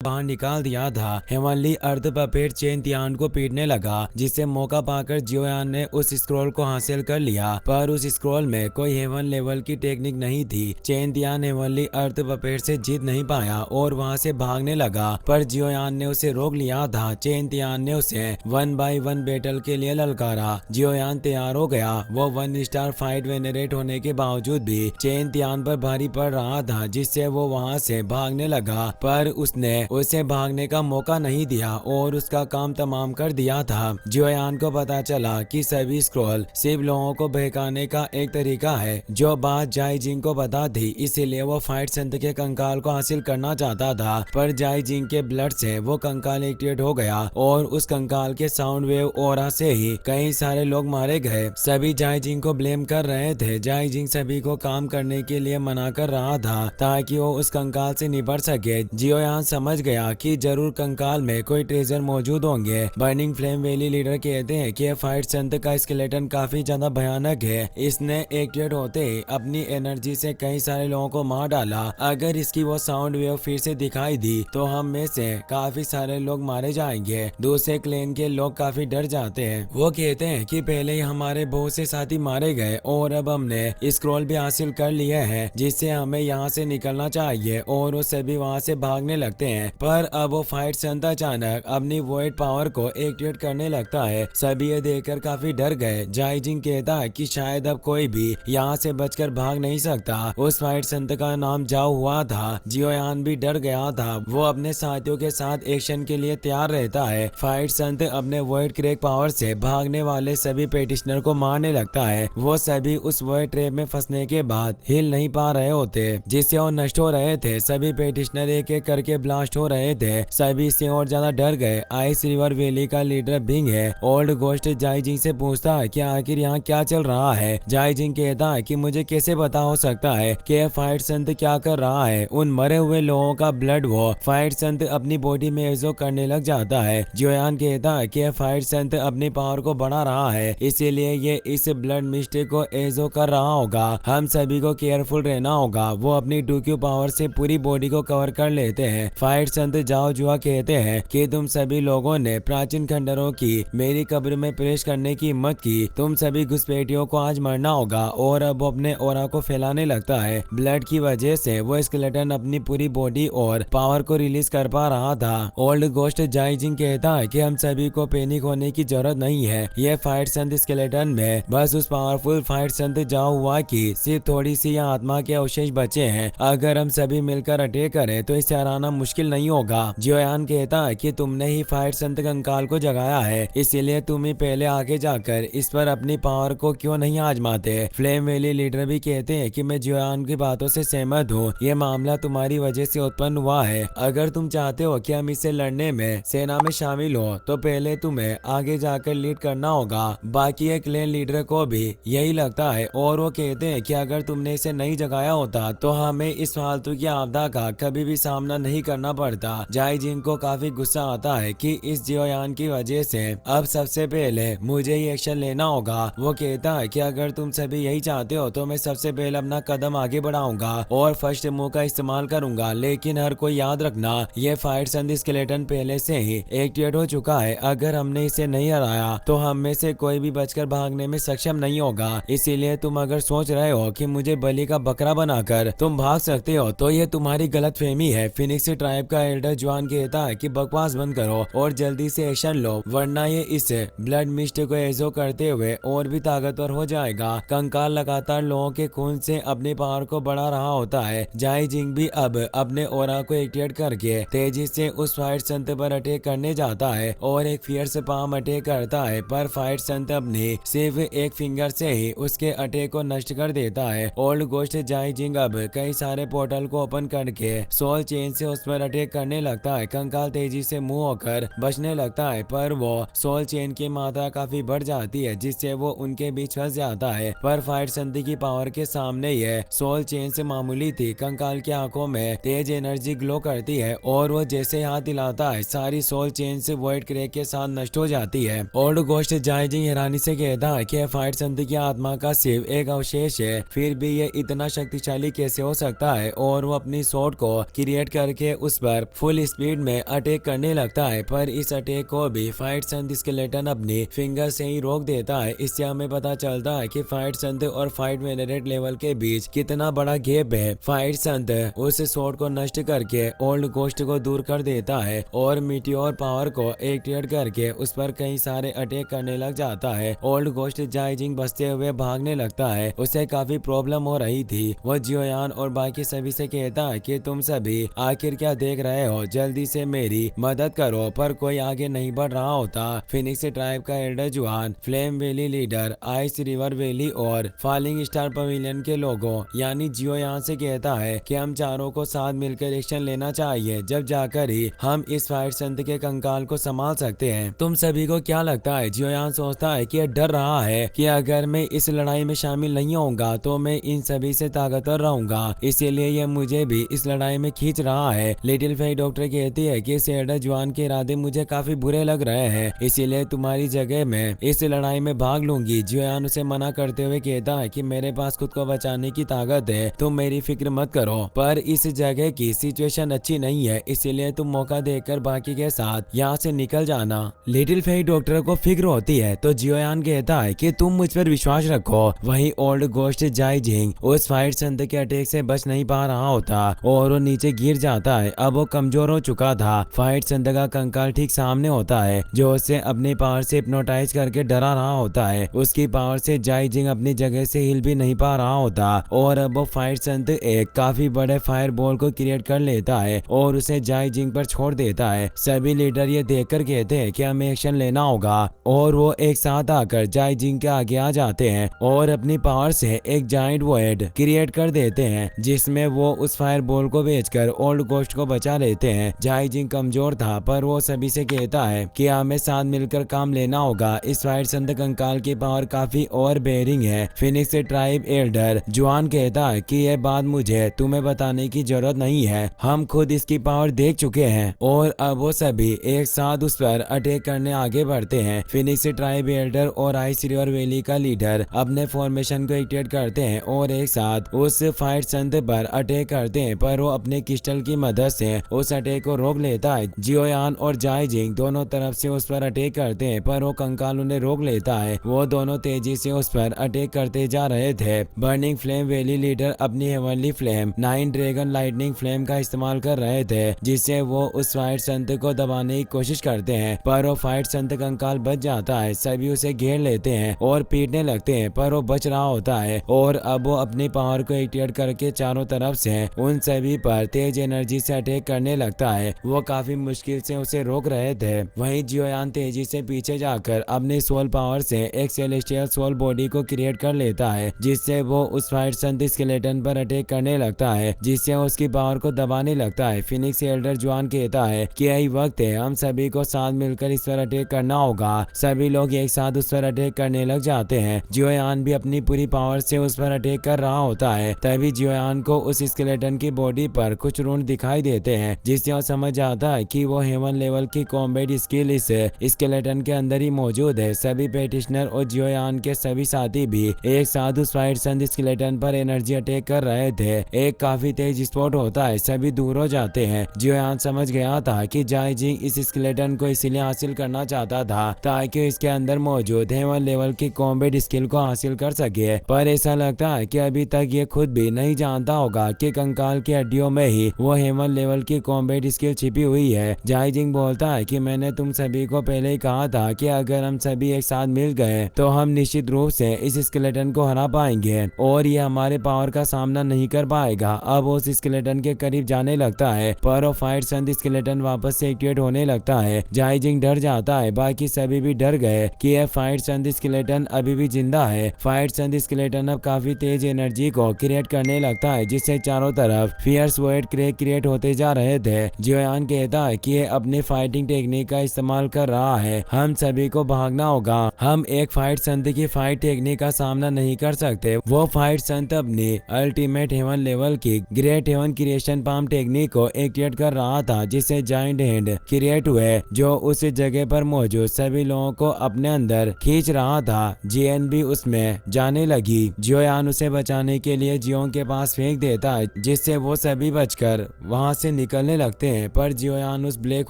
बाहर निकाल दिया था। हेवनली अर्थ पपेट चेन तियान को पीटने लगा, जिससे मौका पाकर जियोयान ने उस स्क्रॉल को हासिल कर लिया, पर उस स्क्रॉल में कोई हेवन लेवल की टेक्निक नहीं थी। चेन तियान हेवनली अर्थ पपेट से जीत नहीं पाया और वहां से भागने लगा, पर जियोयान ने उसे रोक लिया था। चेन तियान ने उसे 1 by 1 बैटल के लिए ललकारा। जियोयान तैयार हो गया। वो 1 स्टार फाइट वेनरेट होने के बावजूद भी चेन तियान पर भारी पड़ रहा था, जिससे वो वहां से भागने लगा, पर उसने उसे भागने का मौका नहीं दिया और उसका काम तमाम कर दिया था। जियोयान को पता चला कि सभी स्क्रॉल सिर्फ लोगों को बहकाने का एक तरीका है। जो बात जाई जिंग को पता थी, इसीलिए वो फाइट संत के कंकाल को हासिल करना चाहता था, पर जाई जिंग के ब्लड से वो कंकाल एक्टिवेट हो गया और उस कंकाल के साउंड वेव ओरा से ही कई सारे लोग मारे गए। सभी जाई जिंग को ब्लेम कर रहे थे। जाई जिंग सभी को काम करने के लिए मना कर रहा था ताकि वो उस कंकाल से निपट सके। जियोयान समझ गया कि जरूर कंकाल में कोई ट्रेजर मौजूद होंगे। बर्निंग फ्लेम वैली लीडर कहते हैं कि फाइट संत का स्केलेटन काफी ज्यादा भयानक है। इसने एक्टिवेट होते ही अपनी एनर्जी से कई सारे लोगों को मार डाला। अगर इसकी वो साउंड वेव फिर से दिखाई दी तो हम में से काफी सारे लोग मारे जाएंगे। दूसरे क्लेन के लोग काफी डर जाते हैं। वो कहते हैं कि पहले ही हमारे बहुत से साथी मारे गए और अब हमने स्क्रॉल भी हासिल कर लिया है, जिससे हमें यहाँ से निकलना चाहिए, और वो सभी वहाँ से भागने लगते हैं। पर अब वो फाइट संत अचानक अपनी वॉइड पावर को एक्टिवेट करने लगता है। सभी ये देखकर काफी डर गए। जाई जिंग कहता है कि शायद अब कोई भी यहाँ से बचकर भाग नहीं सकता। उस फाइट संत का नाम जाओ हुआ था। जियोयान भी डर गया था। वो अपने साथियों के साथ एक्शन के लिए तैयार रहता है। फाइट संत अपने वॉइड क्रैक पावर से भागने वाले सभी पेटिशनर को मारने लगता है। वो सभी उस वॉइड ट्रैप में फंसने के बाद हिल नहीं पा रहे होते, जिससे वो नष्ट हो रहे थे। सभी पेटिशनर एक एक करके ब्लास्ट हो रहे थे। सभी से और ज्यादा डर गए। आइस रिवर वैली का लीडर बिंग है। ओल्ड गोस्ट जाई जिंग से पूछता है कि आखिर यहाँ क्या चल रहा है। जाई जिंग कहता है कि मुझे कैसे पता हो सकता है कि फाइट संत क्या कर रहा है। उन मरे हुए लोगों का ब्लड वो फाइट संत अपनी बॉडी में एब्जॉर्ब करने लग जाता है। जियोयान कहता है कि फाइट संत अपनी पावर को बढ़ा रहा है, इसीलिए ये इस ब्लड मिस्ट को एब्जॉर्ब कर रहा होगा। हम सभी को केयरफुल रहना होगा। वो अपनी डूक्यू पावर से पूरी बॉडी को कवर कर लेते हैं। फाइट संत जाओ जुआ कहते हैं कि तुम सभी लोगों ने प्राचीन खंडरों की मेरी कब्र में प्रवेश करने की हिम्मत की। तुम सभी घुसपैठियों को आज मरना होगा। और अब वो अपने ओरा को फैलाने लगता है। ब्लड की वजह से वो स्केलेटन अपनी पूरी बॉडी और पावर को रिलीज कर पा रहा था। ओल्ड गोस्ट जाई जिंग कहता है कि हम सभी को पैनिक होने की जरूरत नहीं है। ये फाइट संत स्केलेटन में बस उस पावरफुल फाइट संत जाओ हुआ की सिर्फ थोड़ी सी आत्मा के अवशेष बचे हैं। अगर हम सभी मिलकर अटैक करें तो इसे हराना मुश्किल नहीं होगा। जियोयान कहता है कि तुमने ही फाइट संत कंकाल को जगाया है, इसीलिए तुम ही पहले आगे जाकर इस पर अपनी पावर को क्यों नहीं आजमाते। फ्लेम वैली लीडर भी कहते हैं कि मैं जियोयान की बातों से सहमत हूँ। ये मामला तुम्हारी वजह से उत्पन्न हुआ है। अगर तुम चाहते हो कि हम इससे लड़ने में सेना में शामिल हो तो पहले तुम्हें आगे जाकर लीड करना होगा। बाकी एक क्लेन लीडर को भी यही लगता है और वो कहते हैं कि अगर तुमने इसे नहीं जगाया होता तो हमें इस फालतू की आपदा का कभी भी सामना नहीं करना पड़ता। जाई जिंग को काफी गुस्सा आता है कि इस जियोयान की वजह से अब सबसे पहले मुझे ही एक्शन लेना होगा। वो कहता है कि अगर तुम सभी यही चाहते हो तो मैं सबसे पहले अपना कदम आगे बढ़ाऊंगा और फर्स्ट मूव का इस्तेमाल करूंगा। लेकिन हर कोई याद रखना, ये फाइट संत स्केलेटन पहले से ही एक्टिवेट हो चुका है। अगर हमने इसे नहीं हराया तो हम में से कोई भी बचकर भागने में सक्षम नहीं होगा। इसीलिए तुम अगर सोच रहे हो कि मुझे बलि का बकरा बनाकर तुम भाग सकते हो तो ये तुम्हारी गलतफहमी है। फिनिक्स ट्राइब का एल्डर जॉन कहता है कि बकवास बंद करो और जल्दी से एक्शन लो, वरना ये इस ब्लड मिस्ट को एजो करते हुए और भी ताकतवर हो जाएगा। कंकाल लगातार लोगों के खून से अपनी पावर को बढ़ा रहा होता है। जाई जिंग भी अब अपने ओरा को एक्टिवेट करके तेजी से उस फाइट संत पर अटैक करने जाता है और एक फियर्स पाम अटैक करता है, पर फाइट संत अपनी सिर्फ एक फिंगर से ही उसके अटैक को नष्ट कर देता है। ओल्ड गोस्ट जाई जिंग अब कई सारे पोर्टल को ओपन करके सोल चेन से उस पर अटैक करने लगता है। कंकाल तेजी से मूव होकर बचने लगता है, पर वो सोल चेन की मात्रा काफी बढ़ जाती है, जिससे वो उनके बीच फंस जाता है। पर फाइट संत की पावर के सामने ये सोल चेन से मामूली थी। कंकाल की आंखों में तेज एनर्जी ग्लो करती है और वो जैसे हाथ हिलाता है सारी सोल चेन से वॉइड क्रैक के साथ नष्ट हो जाती है। ओल्ड गोस्ट जाई जिंग हैरानी से कहता है कि फाइट संत की आत्मा का सिर्फ एक अवशेष है, फिर भी ये इतना शक्तिशाली कैसे हो सकता है। और वो अपनी स्वॉर्ड को क्रिएट करके उस पर पर फुल स्पीड में अटैक करने लगता है, पर इस अटैक को भी फाइट संत स्केलेटन अपनी फिंगर से ही रोक देता है। इससे हमें पता चलता है कि फाइट संत और फाइट वेनरेट लेवल के बीच कितना बड़ा गैप है। फाइट संत उस स्वॉर्ड को नष्ट करके ओल्ड घोस्ट को दूर कर देता है और मीटियोर पावर को एक्टिवेट करके उस पर कई सारे अटैक करने लग जाता है। ओल्ड घोस्ट जाइजिंग बचते हुए भागने लगता है। उसे काफी प्रॉब्लम हो रही थी। वो जियोयान और बाकी सभी से कहता है कि तुम सभी आखिर क्या देख रहे हो, जल्दी से मेरी मदद करो, पर कोई आगे नहीं बढ़ रहा होता। फिनिक्स ट्राइब का एल्डर जुआन, flame valley leader, ice river valley और फॉलिंग स्टार पवेलियन के लोगों यानी जियोयान से कहता है कि हम चारों को साथ मिलकर एक्शन लेना चाहिए, जब जाकर ही हम इस फाइट संत के कंकाल को संभाल सकते हैं। तुम सभी को क्या लगता है? जियोयान सोचता है कि यह डर रहा है कि अगर मैं इस लड़ाई में शामिल नहीं होऊंगा तो मैं इन सभी से ताकतवर रहूंगा, इसीलिए यह मुझे भी इस लड़ाई में खींच रहा है। लिटिल फेई डॉक्टर कहती है कि सेडर जुआन के इरादे मुझे काफी बुरे लग रहे हैं, इसीलिए तुम्हारी जगह में इस लड़ाई में भाग लूंगी। जियोयान उसे मना करते हुए कहता है कि मेरे पास खुद को बचाने की ताकत है, तुम मेरी फिक्र मत करो, पर इस जगह की सिचुएशन अच्छी नहीं है, इसीलिए तुम मौका देकर बाकी के साथ यहाँ से निकल जाना। लिटिल फेई डॉक्टर को फिक्र होती है तो जियोयान कहता है कि तुम मुझ पर विश्वास रखो। वहीं ओल्ड घोस्ट जाइजिंग उस फाइट संत के अटैक से बच नहीं पा रहा होता और वो नीचे गिर जाता है। अब वो कमजोर हो चुका था। फाइट संत का कंकाल ठीक सामने होता है जो उसे अपनी पावर से हिप्नोटाइज करके डरा रहा होता है। उसकी पावर से जाइजिंग अपनी जगह से हिल भी नहीं पा रहा होता और अब वो फाइट संत एक काफी बड़े फायर बॉल को क्रिएट कर लेता है और उसे जाइजिंग पर छोड़ देता है। सभी लीडर ये देखकर कहते हैं कि हमें एक्शन लेना होगा और वो एक साथ आकर जाइजिंग के आगे आ जाते हैं और अपनी पावर से एक जाइंट वॉइड क्रिएट कर देते हैं, जिसमें वो उस फायर बॉल को बेचकर ओल्ड घोस्ट को बचा लेते हैं। जाइजिंग कमजोर था पर वो सभी से कहता है कि हमें साथ मिलकर काम लेना होगा। इस फाइट संत कंकाल की पावर काफी ओवर बेयरिंग है। फिनिक्स ट्राइब एल्डर जुआन कहता है कि यह बात मुझे तुम्हें बताने की जरूरत नहीं है, हम खुद इसकी पावर देख चुके हैं। और अब वो सभी एक साथ उस पर अटैक करने आगे बढ़ते हैं। फिनिक्स ट्राइब एल्डर और आइस रिवर वैली का लीडर अपने फॉर्मेशन को एक्टिवेट करते हैं और एक साथ उस फाइट संत पर अटैक करते हैं, पर वो अपने क्रिस्टल की मदद से उस अटैक को रोक लेता है। जियोयान और जाइजिंग दोनों तरफ से उस पर अटैक करते हैं, पर वो कंकाल उन्हें रोक लेता है। वो दोनों तेजी से उस पर अटैक करते जा रहे थे। बर्निंग फ्लेम वैली लीडर अपनी heavenly flame 9 dragon lightning flame का इस्तेमाल कर रहे थे, जिससे वो उस फाइट संत को दबाने की कोशिश करते हैं, पर वो फाइट संत कंकाल बच जाता है। सभी उसे घेर लेते हैं और पीटने लगते हैं, पर वो बच रहा होता है और अब वो अपनी पावर को एक्टिवेट करके चारों तरफ से उन सभी पर तेज एनर्जी से अटैक करने लगता है। वो काफी मुश्किल से उसे रोक रहे थे। वहीं जियोयान तेजी से पीछे जाकर अपनी सोल पावर से एक सेलेस्टियल सोल बॉडी को क्रिएट कर लेता है, जिससे वो उस फाइट संत स्केलेटन पर अटैक करने लगता है, जिससे उसकी पावर को दबाने लगता है। फिनिक्स एल्डर जुआन कहता है कि यही वक्त है, हम सभी को साथ मिलकर इस पर अटैक करना होगा। सभी लोग एक साथ उस पर अटैक करने लग जाते हैं। जियोयान भी अपनी पूरी पावर से उस पर अटैक कर रहा होता है। तभी जियोयान को उस स्केलेटन की बॉडी पर कुछ रून दिखाई देते हैं, जिससे वो समझ आता है कि वो हेवन लेवल की कॉम्बैट स्किल इस स्केलेटन के अंदर ही मौजूद है। सभी पेटिशनर और जियोयान के सभी साथी भी एक साथ उस फाइट संत स्केलेटन पर एनर्जी अटैक कर रहे थे। एक काफी तेज स्पॉट होता है, सभी दूर हो जाते हैं। जियोयान समझ गया था कि जाइजिंग इस स्केलेटन को इसलिए हासिल करना चाहता था ताकि इसके अंदर मौजूद हेवन लेवल की कॉम्बैट स्किल को हासिल कर सके, पर ऐसा लगता है कि अभी तक ये खुद भी नहीं जानता होगा कि कंकाल की हड्डियों में ही वो हेवन लेवल की कॉम्बैट स्किल छिपी हुई है। जाइजिंग बोलता है कि मैंने तुम सभी को पहले ही कहा था कि अगर हम सभी एक साथ मिल गए तो हम निश्चित रूप से इस स्केलेटन को हरा पाएंगे और ये हमारे पावर का सामना नहीं कर पाएगा। अब उस स्केलेटन के करीब जाने लगता है, पर वो फाइट संत स्केलेटन वापस से एक्टिवेट होने लगता है। जाइजिंग डर जाता है, बाकी सभी भी डर गए कि यह फाइट संत स्केलेटन अभी भी जिंदा है। फाइट संत स्केलेटन अब काफी तेज एनर्जी को क्रिएट करने लगता है, जिससे चारों तरफ फियर्स वॉइड क्रैक क्रिएट होते जा रहे थे। जियोयान कहता है कि ये अपने फाइटिंग टेक्निक का इस्तेमाल कर रहा है, हम सभी को भागना होगा। हम एक फाइट संत की फाइट टेक्निक का सामना नहीं कर सकते। वो फाइट संत अपनी अल्टीमेट हेवन लेवल की great heaven creation palm technique को एक्टिवेट कर रहा था, जिससे जाइंट हैंड क्रिएट हुए जो उस जगह पर मौजूद सभी लोगों को अपने अंदर खींच रहा था। जियन भी उसमें जाने लगी। जियोयान उसे बचाने के लिए जियों के पास फेंक देता है, जिससे वो सभी बचकर वहां से निकलने लगते हैं, पर जियोयान उस ब्लैक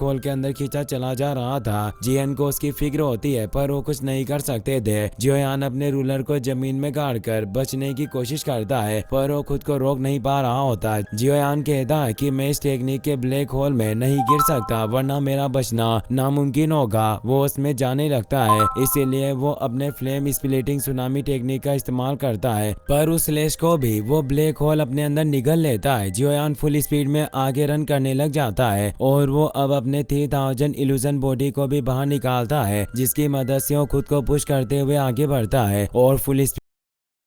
होल के अंदर खींचा चला जा रहा था। जियन को उसकी फिक्र होती है, पर वो कुछ नहीं कर सकते थे। जियोयान अपने रूलर को जमीन में गाड़कर बचने की कोशिश करता है, पर वो खुद को रोक नहीं पा रहा होता। जियोयान कहता है कि मैं इस टेक्निक के ब्लैक होल में नहीं गिर सकता, वरना मेरा बचना नामुमकिन होगा। वो उसमें जाने लगता है, इसीलिए वो अपने फ्लेम स्प्लिटिंग सुनामी टेक्निक का इस्तेमाल करता है, पर उस फ्लैश को भी वो ब्लैक होल अपने अंदर निगल लेता है। जियोयान फुल स्पीड में आगे रन करने लग जाता है और वो अब अपने 3000 इल्यूजन बॉडी को भी बाहर निकालता है, जिसकी मदद से वो खुद को पुश करते हुए आगे बढ़ता है और फुल